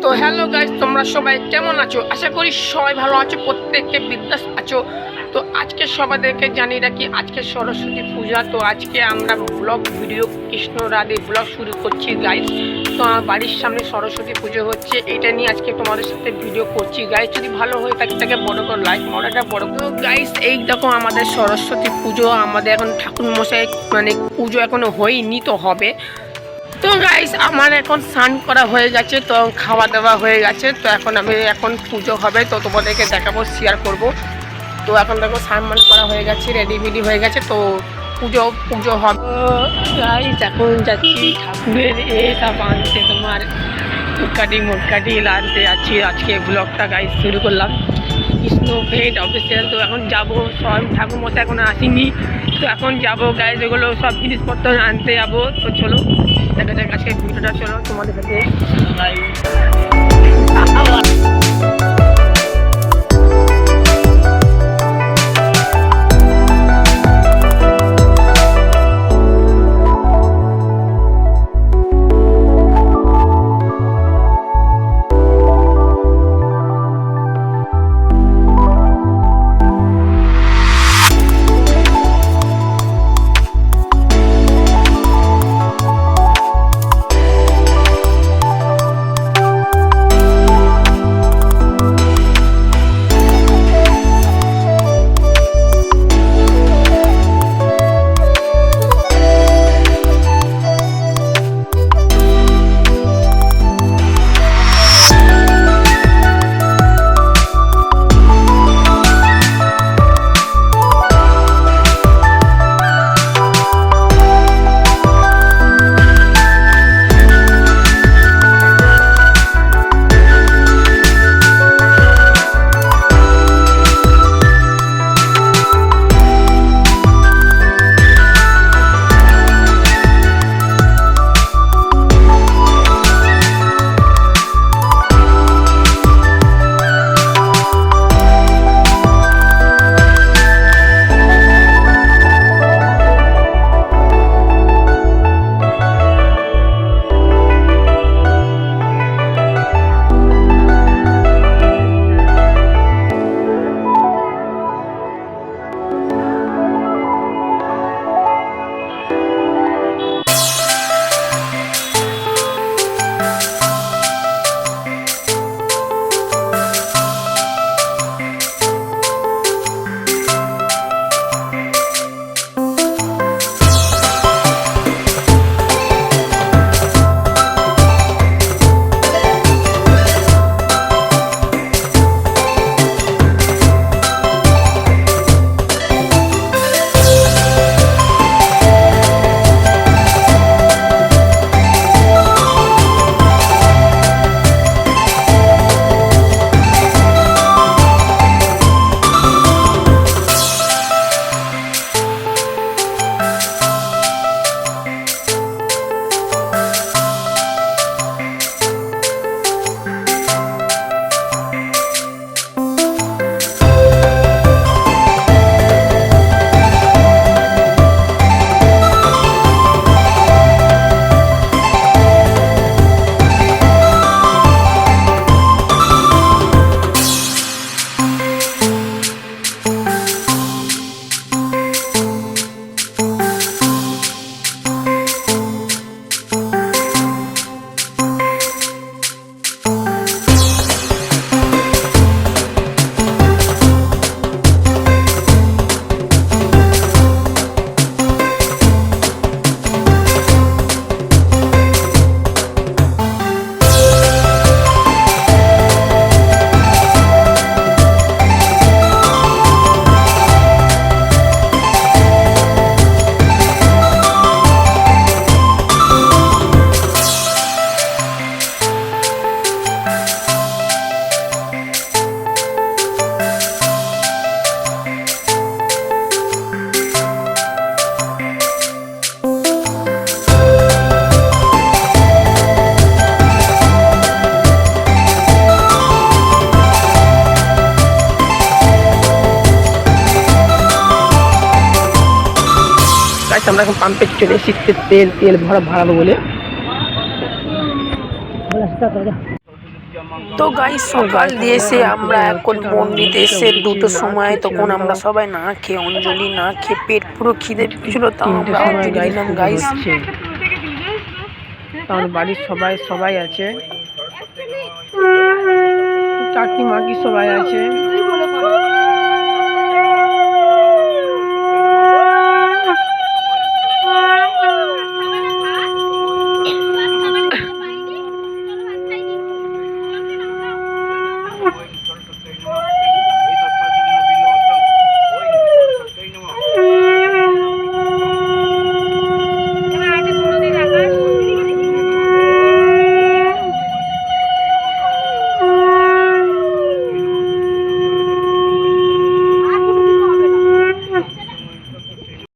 তো hello guys, তোমরা সবাই কেমন আছো? আশা করি সবাই ভালো আছো, প্রত্যেককে বিন্দাস আছো। তো আজকে সবাইদেরকে জানিয়ে রাখি, আজকে সরস্বতী পূজা। তো আজকে আমরা blog video Krishna Radhe blog শুরু করছি গাইস। তো আমার বাড়ির সামনে সরস্বতী পুজো হচ্ছে, এটা নিয়ে আজকে তোমাদের সাথে ভিডিও করছি গাইস। যদি ভালো হয়ে থাকে তাকে বড় করে লাইক মারাটা বড়। তো গাইস এই দেখো আমাদের সরস্বতী পুজো, আমাদের এখন ঠাকুর মশাই মানে পুজো এখনো হয়নি, তো হবে। তো গাইস আমার এখন স্নান করা হয়ে গেছে, তো খাওয়া দাওয়া হয়ে গেছে। তো এখন পুজো হবে, তো তোমাদেরকে দেখাবো, শেয়ার করব। তো এখন দেখো স্নান করা হয়ে গেছে, রেডি হয়ে গেছে, তো পুজো হবে গাইস। এখন যাচ্ছি ঠাকুরের এসব আনতে, তোমার মুটকাটি আনতে যাচ্ছি। আজকে ব্লগটা গাইস শুরু করলাম কৃষ্ণ পেট অফিসিয়াল। তো এখন যাবো, সব ঠাকুর মশাই এখন আসেনি, তো এখন যাবো গাইস, এগুলো সব জিনিসপত্র আনতে যাবো। তো চলো দেখা যাক আজকে ভিডিওটা, চলো তোমাদের সাথে আমরা এখন পাম্পে চলে এসেছি তেল ভরাবো বলে। তো গাইস সকাল দিয়েছে আমরা এখন মন্দিরে এসে 2টোর সময়, তখন আমরা সবাই না খেয়ে অঞ্জলি না খেয়ে পেট পুরো খিদে পেয়েছিল, তাও আমরা অঞ্জলি দিলাম গাইস। কারণ বাড়ির সবাই আছে, কাকি মাকি সবাই আছে।